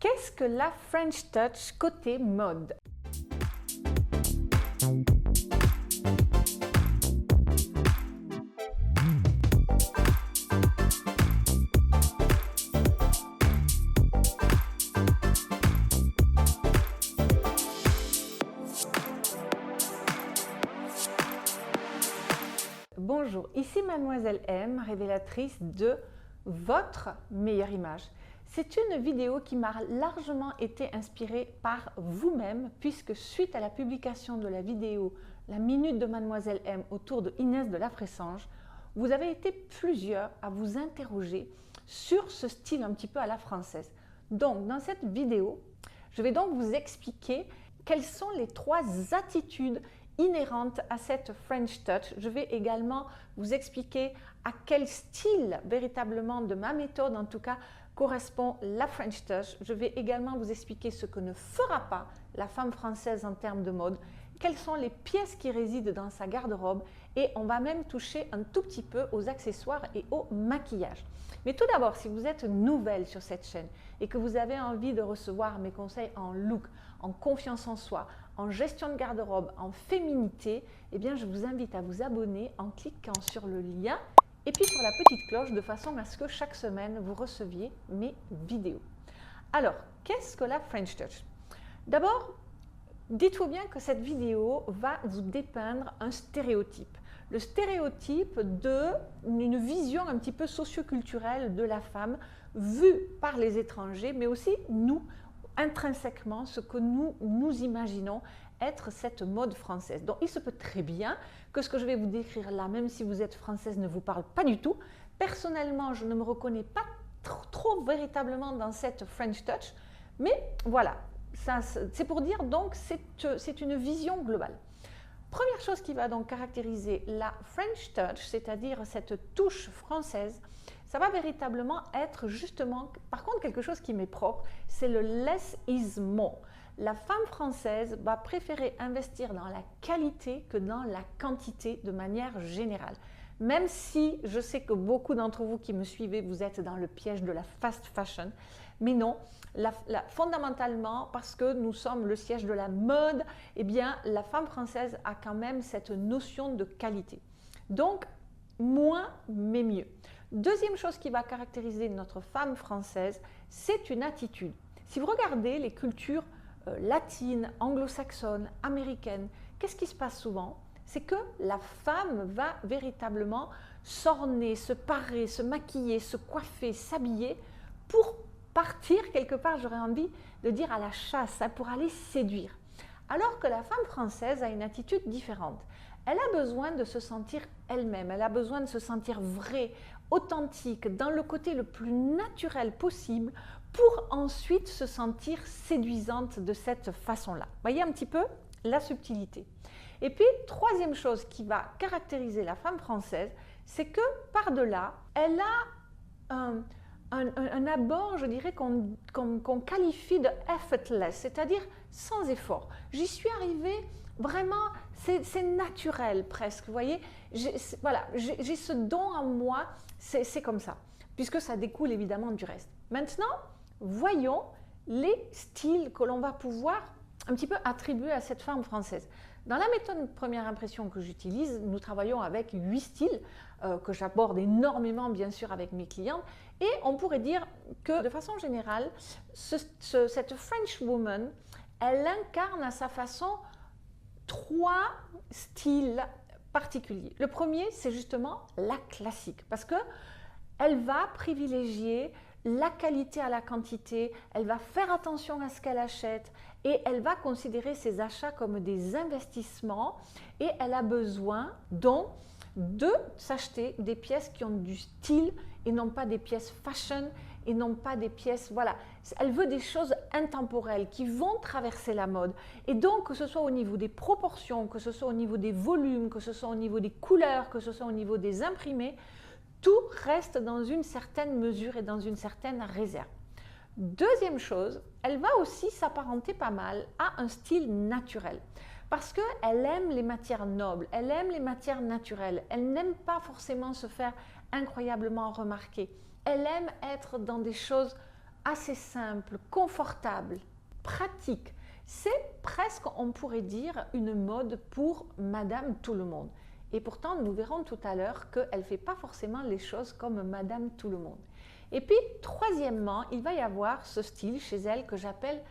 Qu'est-ce que la French Touch côté mode? Bonjour, ici Mademoiselle M, révélatrice de votre meilleure image. C'est une vidéo qui m'a largement été inspirée par vous-même puisque suite à la publication de la vidéo La Minute de Mademoiselle M autour de Inès de la Fressange, vous avez été plusieurs à vous interroger sur ce style un petit peu à la française. Donc dans cette vidéo, je vais donc vous expliquer quelles sont les 3 attitudes inhérente à cette French Touch. Je vais également vous expliquer à quel style véritablement de ma méthode en tout cas correspond la French Touch. Je vais également vous expliquer ce que ne fera pas la femme française en termes de mode, quelles sont les pièces qui résident dans sa garde-robe et on va même toucher un tout petit peu aux accessoires et au maquillage. Mais tout d'abord, si vous êtes nouvelle sur cette chaîne et que vous avez envie de recevoir mes conseils en look, en confiance en soi, en gestion de garde-robe, en féminité, eh bien je vous invite à vous abonner en cliquant sur le lien et puis sur la petite cloche de façon à ce que chaque semaine vous receviez mes vidéos. Alors, qu'est-ce que la French Touch? D'abord, dites-vous bien que cette vidéo va vous dépeindre un stéréotype. Le stéréotype d'une vision un petit peu socioculturelle de la femme vue par les étrangers, mais aussi nous, intrinsèquement, ce que nous imaginons être cette mode française. Donc il se peut très bien que ce que je vais vous décrire là, même si vous êtes française, ne vous parle pas du tout. Personnellement, je ne me reconnais pas trop véritablement dans cette French Touch, mais voilà, c'est pour dire donc c'est une vision globale. Première chose qui va donc caractériser la French Touch, c'est-à-dire cette touche française, ça va véritablement être justement, par contre quelque chose qui m'est propre, c'est le less is more. La femme française va préférer investir dans la qualité que dans la quantité de manière générale. Même si je sais que beaucoup d'entre vous qui me suivez, vous êtes dans le piège de la fast fashion, mais non, fondamentalement, parce que nous sommes le siège de la mode, eh bien la femme française a quand même cette notion de qualité. Donc, moins mais mieux. Deuxième chose qui va caractériser notre femme française, c'est une attitude. Si vous regardez les cultures latines, anglo-saxonnes, américaines, qu'est-ce qui se passe souvent? C'est que la femme va véritablement s'orner, se parer, se maquiller, se coiffer, s'habiller pour partir quelque part, j'aurais envie de dire à la chasse, pour aller séduire. Alors que la femme française a une attitude différente. Elle a besoin de se sentir elle-même, elle a besoin de se sentir vraie, authentique, dans le côté le plus naturel possible pour ensuite se sentir séduisante de cette façon-là. Voyez un petit peu la subtilité. Et puis, troisième chose qui va caractériser la femme française, c'est que par-delà, elle a un abord, je dirais, qu'on qualifie de effortless, c'est-à-dire sans effort. J'y suis arrivée vraiment, c'est naturel presque, vous voyez, j'ai ce don en moi, c'est comme ça, puisque ça découle évidemment du reste. Maintenant, voyons les styles que l'on va pouvoir un petit peu attribuer à cette femme française. Dans la méthode première impression que j'utilise, nous travaillons avec 8 styles que j'aborde énormément bien sûr avec mes clients et on pourrait dire que de façon générale, cette French woman, elle incarne à sa façon 3 styles particuliers. Le premier, c'est justement la classique parce que elle va privilégier la qualité à la quantité, elle va faire attention à ce qu'elle achète et elle va considérer ses achats comme des investissements et elle a besoin donc de s'acheter des pièces qui ont du style et non pas des pièces fashion et non pas des pièces, voilà. Elle veut des choses intemporelles qui vont traverser la mode et donc que ce soit au niveau des proportions, que ce soit au niveau des volumes, que ce soit au niveau des couleurs, que ce soit au niveau des imprimés, tout reste dans une certaine mesure et dans une certaine réserve. Deuxième chose, elle va aussi s'apparenter pas mal à un style naturel parce qu'elle aime les matières nobles, elle aime les matières naturelles, elle n'aime pas forcément se faire incroyablement remarquer. Elle aime être dans des choses assez simple, confortable, pratique. C'est presque, on pourrait dire, une mode pour Madame Tout-le-Monde. Et pourtant, nous verrons tout à l'heure qu'elle ne fait pas forcément les choses comme Madame Tout-le-Monde. Et puis, troisièmement, il va y avoir ce style chez elle que j'appelle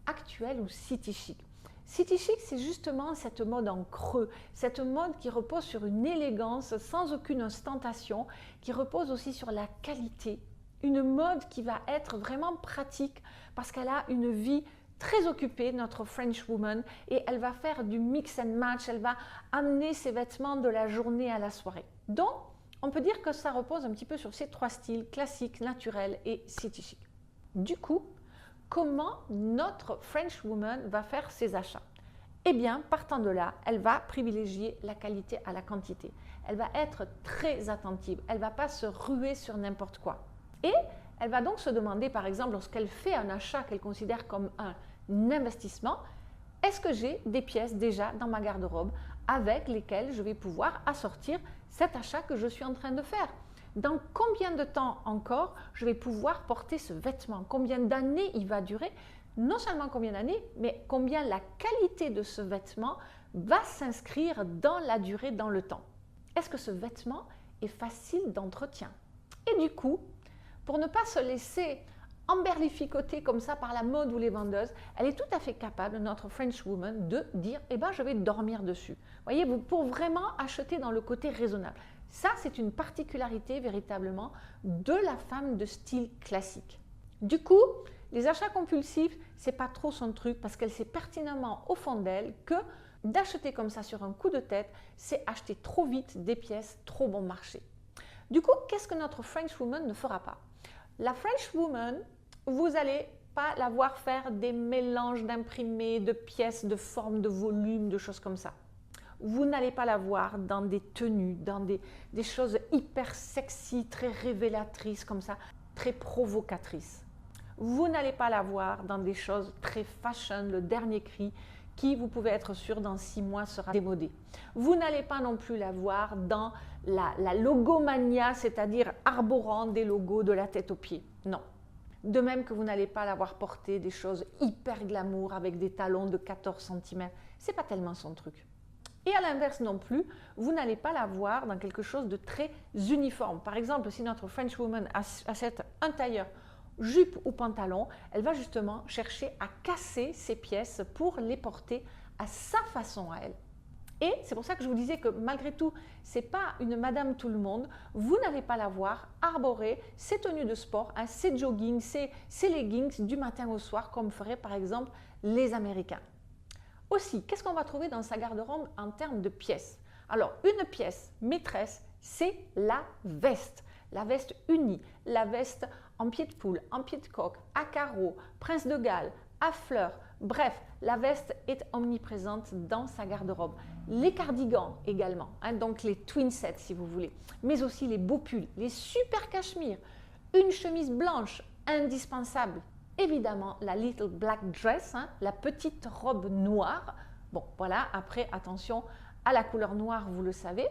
actuel ou city chic. City chic, c'est justement cette mode en creux, cette mode qui repose sur une élégance sans aucune ostentation, qui repose aussi sur la qualité. Une mode qui va être vraiment pratique parce qu'elle a une vie très occupée, notre French woman, et elle va faire du mix and match, elle va amener ses vêtements de la journée à la soirée. Donc, on peut dire que ça repose un petit peu sur ces trois styles, classique, naturel et city chic. Du coup, comment notre French woman va faire ses achats? Eh bien, partant de là, elle va privilégier la qualité à la quantité. Elle va être très attentive, elle ne va pas se ruer sur n'importe quoi. Et elle va donc se demander, par exemple, lorsqu'elle fait un achat qu'elle considère comme un investissement, est-ce que j'ai des pièces déjà dans ma garde-robe avec lesquelles je vais pouvoir assortir cet achat que je suis en train de faire? Dans combien de temps encore je vais pouvoir porter ce vêtement? Combien d'années il va durer? Non seulement combien d'années, mais combien la qualité de ce vêtement va s'inscrire dans la durée, dans le temps. Est-ce que ce vêtement est facile d'entretien? Et du coup, pour ne pas se laisser emberlificoter comme ça par la mode ou les vendeuses, elle est tout à fait capable, notre French woman, de dire « eh ben, je vais dormir dessus ». Voyez, pour vraiment acheter dans le côté raisonnable. Ça, c'est une particularité véritablement de la femme de style classique. Du coup, les achats compulsifs, c'est pas trop son truc parce qu'elle sait pertinemment au fond d'elle que d'acheter comme ça sur un coup de tête, c'est acheter trop vite des pièces trop bon marché. Du coup, qu'est-ce que notre French woman ne fera pas? La French woman, vous n'allez pas la voir faire des mélanges d'imprimés, de pièces, de formes, de volumes, de choses comme ça. Vous n'allez pas la voir dans des tenues, dans des choses hyper sexy, très révélatrices comme ça, très provocatrices. Vous n'allez pas la voir dans des choses très fashion, le dernier cri, qui, vous pouvez être sûr, dans 6 mois sera démodé. Vous n'allez pas non plus la voir dans la logomania, c'est-à-dire arborant des logos de la tête aux pieds. Non. De même que vous n'allez pas la voir porter des choses hyper glamour avec des talons de 14 cm. C'est pas tellement son truc. Et à l'inverse non plus, vous n'allez pas la voir dans quelque chose de très uniforme. Par exemple, si notre French woman achète un tailleur, jupe ou pantalon, elle va justement chercher à casser ces pièces pour les porter à sa façon à elle. Et c'est pour ça que je vous disais que malgré tout, ce n'est pas une Madame Tout-le-Monde. Vous n'allez pas la voir arborer ses tenues de sport, ses joggings, ses leggings du matin au soir, comme feraient par exemple les Américains. Aussi, qu'est-ce qu'on va trouver dans sa garde-robe en termes de pièces? Alors, une pièce maîtresse, c'est la veste unie, la veste en pied de poule, en pied de coq, à carreaux, prince de Galles, à fleurs. Bref, la veste est omniprésente dans sa garde-robe. Les cardigans également, donc les twin sets si vous voulez, mais aussi les beaux pulls, les super cachemires, une chemise blanche indispensable. Évidemment, la little black dress, la petite robe noire. Bon, voilà, après, attention à la couleur noire, vous le savez.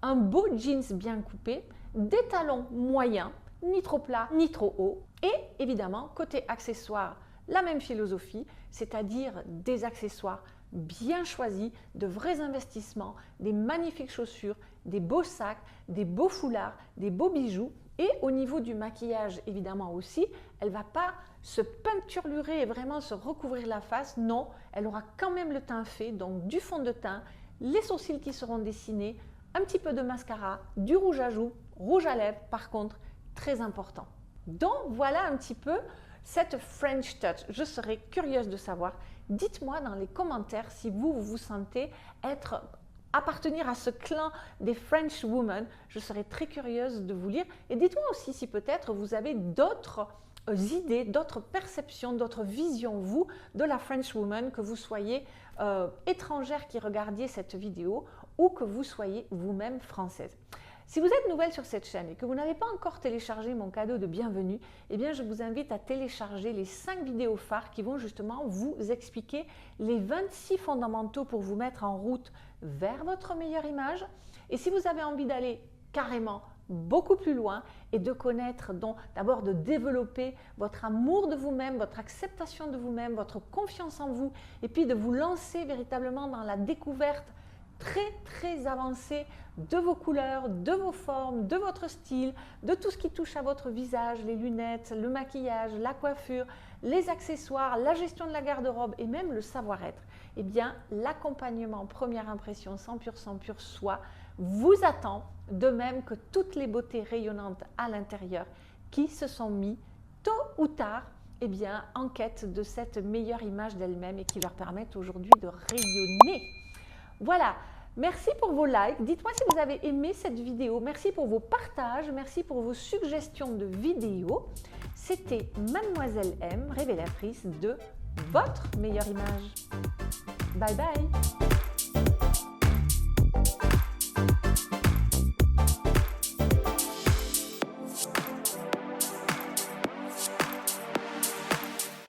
Un beau jeans bien coupé, des talons moyens, ni trop plats, ni trop hauts. Et évidemment, côté accessoires, la même philosophie, c'est-à-dire des accessoires bien choisis, de vrais investissements, des magnifiques chaussures, des beaux sacs, des beaux foulards, des beaux bijoux. Et au niveau du maquillage, évidemment aussi, elle ne va pas se peinturer et vraiment se recouvrir la face. Non, elle aura quand même le teint fait, donc du fond de teint, les sourcils qui seront dessinés, un petit peu de mascara, du rouge à joues, rouge à lèvres, par contre, très important. Donc voilà un petit peu cette French touch. Je serais curieuse de savoir. Dites-moi dans les commentaires si vous sentez appartenir à ce clan des French women. Je serais très curieuse de vous lire. Et dites-moi aussi si peut-être vous avez d'autres idées, d'autres perceptions, d'autres visions, vous, de la French woman, que vous soyez étrangère qui regardiez cette vidéo ou que vous soyez vous-même française. Si vous êtes nouvelle sur cette chaîne et que vous n'avez pas encore téléchargé mon cadeau de bienvenue, eh bien je vous invite à télécharger les 5 vidéos phares qui vont justement vous expliquer les 26 fondamentaux pour vous mettre en route vers votre meilleure image. Et si vous avez envie d'aller carrément beaucoup plus loin et de connaître, donc d'abord de développer votre amour de vous-même, votre acceptation de vous-même, votre confiance en vous et puis de vous lancer véritablement dans la découverte très avancée de vos couleurs, de vos formes, de votre style, de tout ce qui touche à votre visage, les lunettes, le maquillage, la coiffure, les accessoires, la gestion de la garde-robe et même le savoir-être. Eh bien, l'accompagnement première impression 100% pur soi vous attend, de même que toutes les beautés rayonnantes à l'intérieur qui se sont mis tôt ou tard eh bien, en quête de cette meilleure image d'elles-mêmes et qui leur permettent aujourd'hui de rayonner. Voilà, merci pour vos likes. Dites-moi si vous avez aimé cette vidéo. Merci pour vos partages. Merci pour vos suggestions de vidéos. C'était Mademoiselle M, révélatrice de votre meilleure image. Bye bye.